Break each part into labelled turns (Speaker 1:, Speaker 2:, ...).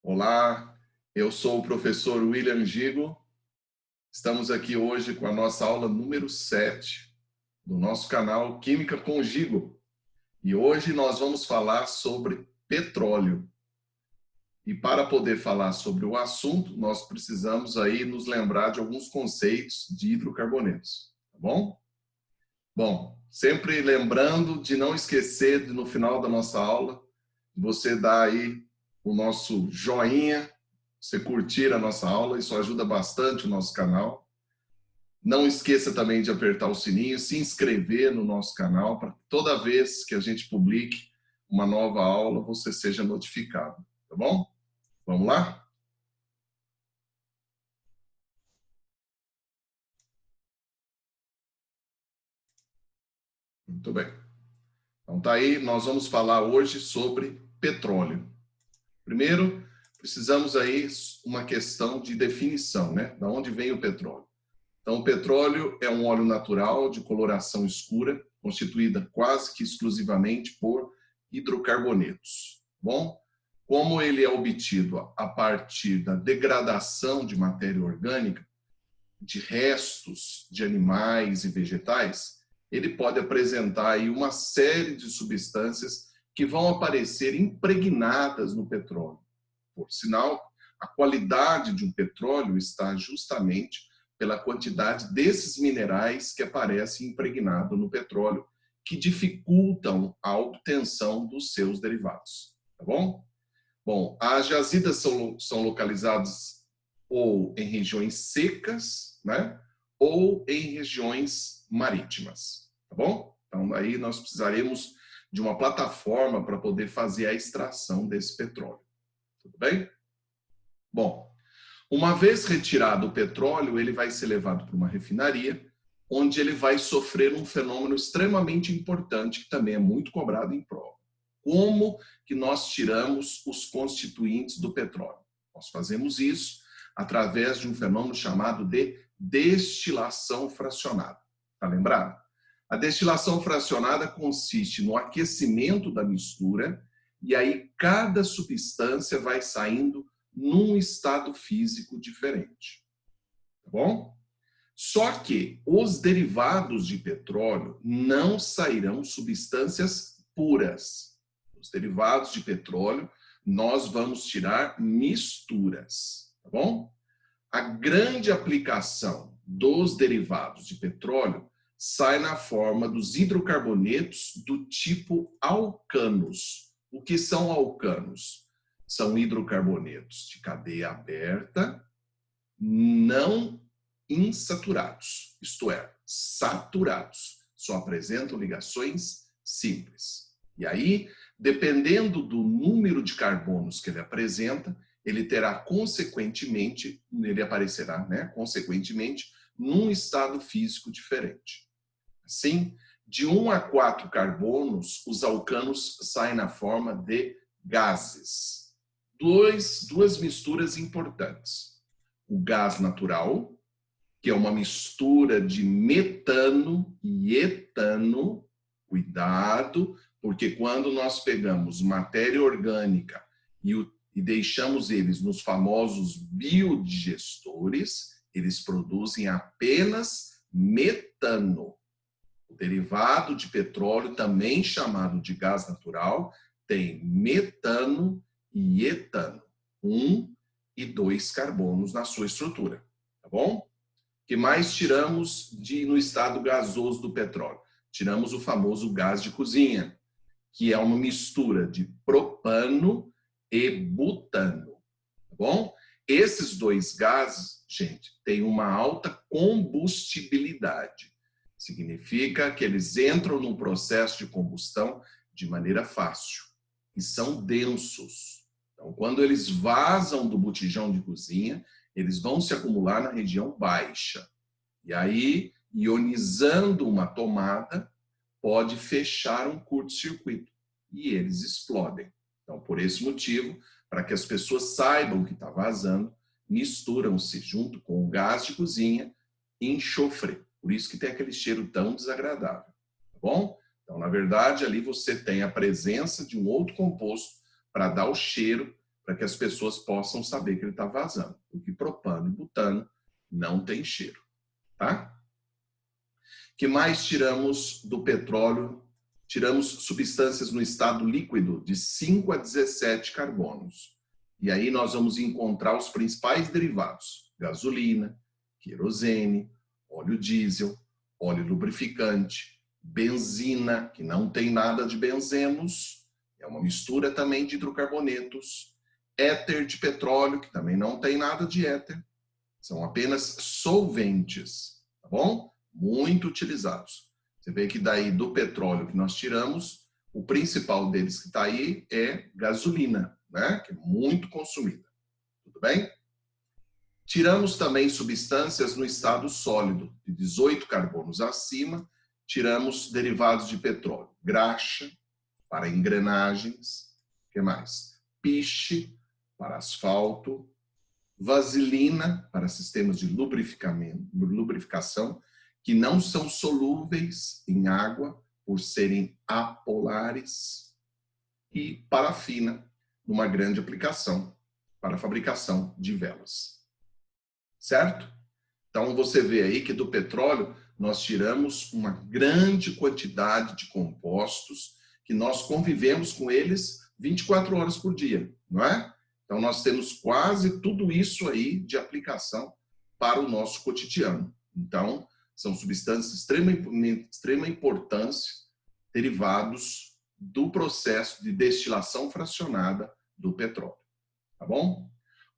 Speaker 1: Olá, eu sou o professor William Gigo. Estamos aqui hoje com a nossa aula número 7 do nosso canal Química com Gigo. E hoje nós vamos falar sobre petróleo. E para poder falar sobre o assunto, nós precisamos aí nos lembrar de alguns conceitos de hidrocarbonetos, tá bom? Bom, sempre lembrando de não esquecer de, no final da nossa aula, você dar aí o nosso joinha, você curtir a nossa aula, isso ajuda bastante o nosso canal. Não esqueça também de apertar o sininho, se inscrever no nosso canal, para que toda vez que a gente publique uma nova aula, você seja notificado, tá bom? Vamos lá? Muito bem. Então tá aí, nós vamos falar hoje sobre petróleo. Primeiro, precisamos aí uma questão de definição, né? Da onde vem o petróleo? Então, o petróleo é um óleo natural de coloração escura, constituída quase que exclusivamente por hidrocarbonetos. Bom, como ele é obtido a partir da degradação de matéria orgânica, de restos de animais e vegetais, ele pode apresentar aí uma série de substâncias que vão aparecer impregnadas no petróleo. Por sinal, a qualidade de um petróleo está justamente pela quantidade desses minerais que aparecem impregnados no petróleo, que dificultam a obtenção dos seus derivados. Tá bom? Bom, as jazidas são localizadas ou em regiões secas, né? Ou em regiões marítimas. Tá bom? Então, aí nós precisaremos de uma plataforma para poder fazer a extração desse petróleo. Tudo bem? Bom, uma vez retirado o petróleo, ele vai ser levado para uma refinaria, onde ele vai sofrer um fenômeno extremamente importante, que também é muito cobrado em prova. Como que nós tiramos os constituintes do petróleo? Nós fazemos isso através de um fenômeno chamado de destilação fracionada. Está lembrado? A destilação fracionada consiste no aquecimento da mistura e aí cada substância vai saindo num estado físico diferente. Tá bom? Só que os derivados de petróleo não sairão substâncias puras. Os derivados de petróleo, nós vamos tirar misturas. Tá bom? A grande aplicação dos derivados de petróleo sai na forma dos hidrocarbonetos do tipo alcanos. O que são alcanos? São hidrocarbonetos de cadeia aberta, não insaturados, isto é, saturados. Só apresentam ligações simples. E aí, dependendo do número de carbonos que ele apresenta, ele terá consequentemente, ele aparecerá, né, consequentemente, num estado físico diferente. Assim, de 1 a 4 carbonos, os alcanos saem na forma de gases. Duas misturas importantes. O gás natural, que é uma mistura de metano e etano. Cuidado, porque quando nós pegamos matéria orgânica e deixamos eles nos famosos biodigestores, eles produzem apenas metano. O derivado de petróleo, também chamado de gás natural, tem metano e etano, 1 e 2 carbonos na sua estrutura, tá bom? O que mais tiramos no estado gasoso do petróleo? Tiramos o famoso gás de cozinha, que é uma mistura de propano e butano, tá bom? Esses dois gases, gente, têm uma alta combustibilidade. Significa que eles entram no processo de combustão de maneira fácil e são densos. Então, quando eles vazam do botijão de cozinha, eles vão se acumular na região baixa. E aí, ionizando uma tomada, pode fechar um curto-circuito e eles explodem. Então, por esse motivo, para que as pessoas saibam que está vazando, misturam-se junto com o gás de cozinha enxofre. Por isso que tem aquele cheiro tão desagradável. Tá bom? Então, na verdade, ali você tem a presença de um outro composto para dar o cheiro, para que as pessoas possam saber que ele está vazando. Porque propano e butano não tem cheiro, tá? Que mais tiramos do petróleo? Tiramos substâncias no estado líquido de 5 a 17 carbonos. E aí nós vamos encontrar os principais derivados: gasolina, querosene, óleo diesel, óleo lubrificante, benzina, que não tem nada de benzenos, é uma mistura também de hidrocarbonetos, éter de petróleo, que também não tem nada de éter, são apenas solventes, tá bom? Muito utilizados. Você vê que daí do petróleo que nós tiramos, o principal deles que está aí é gasolina, né? Que é muito consumida. Tudo bem? Tiramos também substâncias no estado sólido, de 18 carbonos acima, tiramos derivados de petróleo, graxa para engrenagens, o que mais? Piche para asfalto, vaselina para sistemas de lubrificação, que não são solúveis em água por serem apolares, e parafina, numa grande aplicação para a fabricação de velas. Certo? Então você vê aí que do petróleo nós tiramos uma grande quantidade de compostos que nós convivemos com eles 24 horas por dia, não é? Então nós temos quase tudo isso aí de aplicação para o nosso cotidiano. Então são substâncias de extrema importância, derivados do processo de destilação fracionada do petróleo. Tá bom?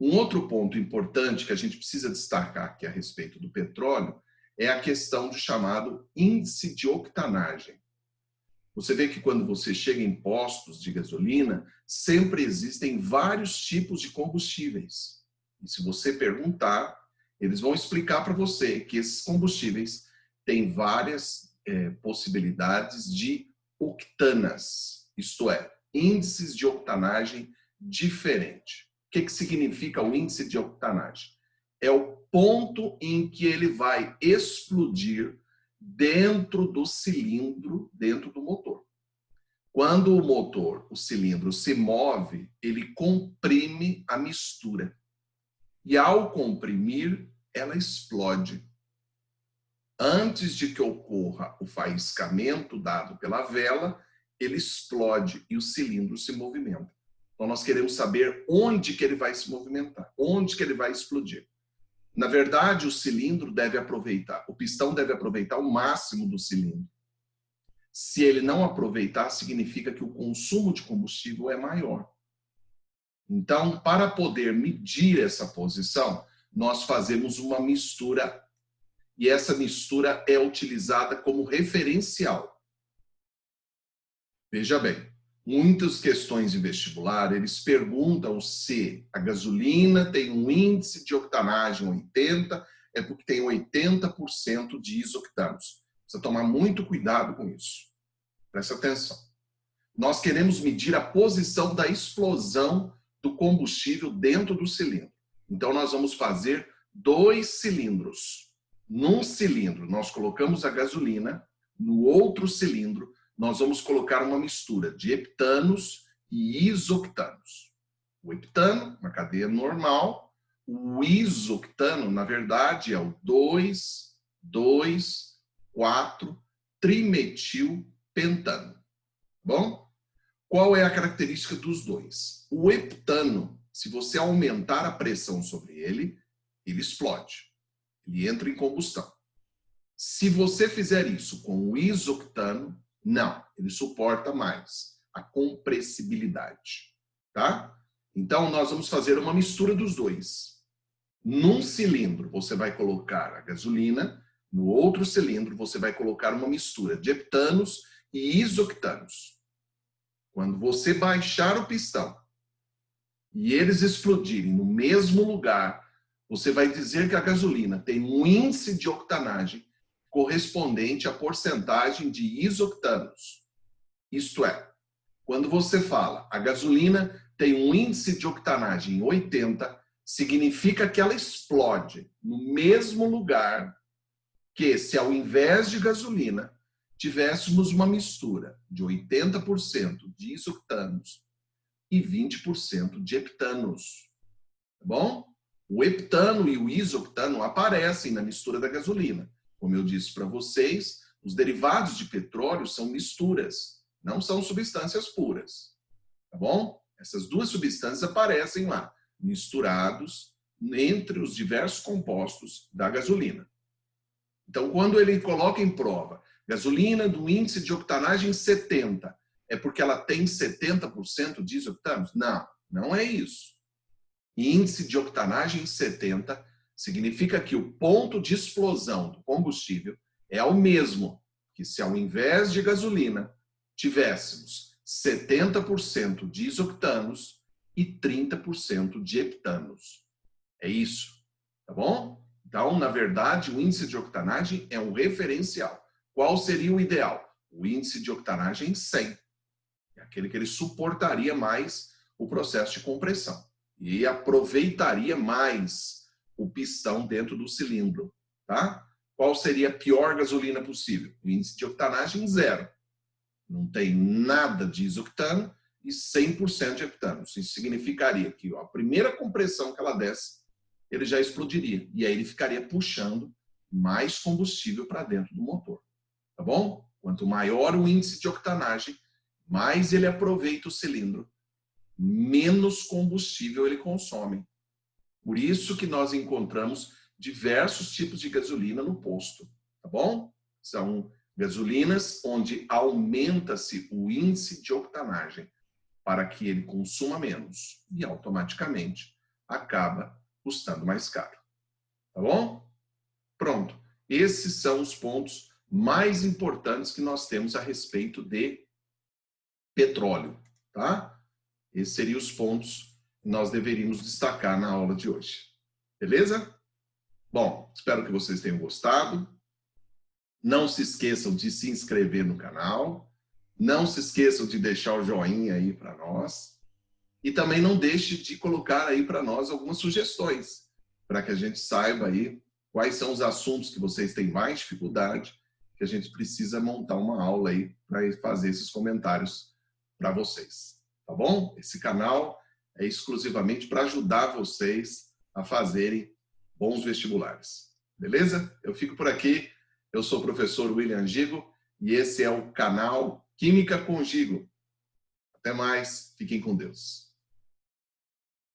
Speaker 1: Um outro ponto importante que a gente precisa destacar aqui a respeito do petróleo é a questão do chamado índice de octanagem. Você vê que quando você chega em postos de gasolina, sempre existem vários tipos de combustíveis. E se você perguntar, eles vão explicar para você que esses combustíveis têm várias possibilidades de octanas, isto é, índices de octanagem diferentes. O que significa o índice de octanagem? É o ponto em que ele vai explodir dentro do cilindro, dentro do motor. Quando o motor, o cilindro, se move, ele comprime a mistura. E ao comprimir, ela explode. Antes de que ocorra o faiscamento dado pela vela, ele explode e o cilindro se movimenta. Então nós queremos saber onde que ele vai se movimentar, onde que ele vai explodir. Na verdade, o cilindro deve aproveitar, o pistão deve aproveitar o máximo do cilindro. Se ele não aproveitar, significa que o consumo de combustível é maior. Então, para poder medir essa posição, nós fazemos uma mistura. E essa mistura é utilizada como referencial. Veja bem, muitas questões de vestibular, eles perguntam se a gasolina tem um índice de octanagem 80, é porque tem 80% de isoctanos. Precisa tomar muito cuidado com isso. Presta atenção. Nós queremos medir a posição da explosão do combustível dentro do cilindro. Então, nós vamos fazer 2 cilindros. Num cilindro, nós colocamos a gasolina, no outro cilindro, nós vamos colocar uma mistura de heptanos e isoctanos. O heptano, uma cadeia normal, o isoctano, na verdade, é o 2,2,4-trimetilpentano. Bom? Qual é a característica dos dois? O heptano, se você aumentar a pressão sobre ele, ele explode. Ele entra em combustão. Se você fizer isso com o isoctano, não, ele suporta mais a compressibilidade, tá? Então, nós vamos fazer uma mistura dos dois. Num cilindro, você vai colocar a gasolina, no outro cilindro, você vai colocar uma mistura de heptanos e isoctanos. Quando você baixar o pistão e eles explodirem no mesmo lugar, você vai dizer que a gasolina tem um índice de octanagem correspondente à porcentagem de isoctanos. Isto é, quando você fala a gasolina tem um índice de octanagem 80, significa que ela explode no mesmo lugar que se ao invés de gasolina tivéssemos uma mistura de 80% de isoctanos e 20% de heptanos. Tá bom? O heptano e o isoctano aparecem na mistura da gasolina. Como eu disse para vocês, os derivados de petróleo são misturas, não são substâncias puras. Tá bom? Essas duas substâncias aparecem lá, misturados entre os diversos compostos da gasolina. Então, quando ele coloca em prova gasolina do índice de octanagem 70, é porque ela tem 70% de isoctanos? Não, não é isso. Índice de octanagem 70 significa que o ponto de explosão do combustível é o mesmo que se ao invés de gasolina tivéssemos 70% de isoctanos e 30% de heptanos. É isso, tá bom? Então, na verdade, o índice de octanagem é um referencial. Qual seria o ideal? O índice de octanagem 100. É aquele que ele suportaria mais o processo de compressão e aproveitaria mais o pistão dentro do cilindro, tá? Qual seria a pior gasolina possível? O índice de octanagem 0. Não tem nada de isoctano e 100% de heptanos. Isso significaria que a primeira compressão que ela desse, ele já explodiria. E aí ele ficaria puxando mais combustível para dentro do motor. Tá bom? Quanto maior o índice de octanagem, mais ele aproveita o cilindro, menos combustível ele consome. Por isso que nós encontramos diversos tipos de gasolina no posto. Tá bom? São gasolinas onde aumenta-se o índice de octanagem para que ele consuma menos e automaticamente acaba custando mais caro. Tá bom? Pronto. Esses são os pontos mais importantes que nós temos a respeito de petróleo, tá? Esses seriam os pontos que nós deveríamos destacar na aula de hoje. Beleza? Bom, espero que vocês tenham gostado. Não se esqueçam de se inscrever no canal. Não se esqueçam de deixar o joinha aí para nós. E também não deixe de colocar aí para nós algumas sugestões, para que a gente saiba aí quais são os assuntos que vocês têm mais dificuldade, que a gente precisa montar uma aula aí para fazer esses comentários para vocês. Tá bom? Esse canal é exclusivamente para ajudar vocês a fazerem bons vestibulares. Beleza? Eu fico por aqui. Eu sou o professor William Gigo e esse é o canal Química com Gigo. Até mais. Fiquem com Deus.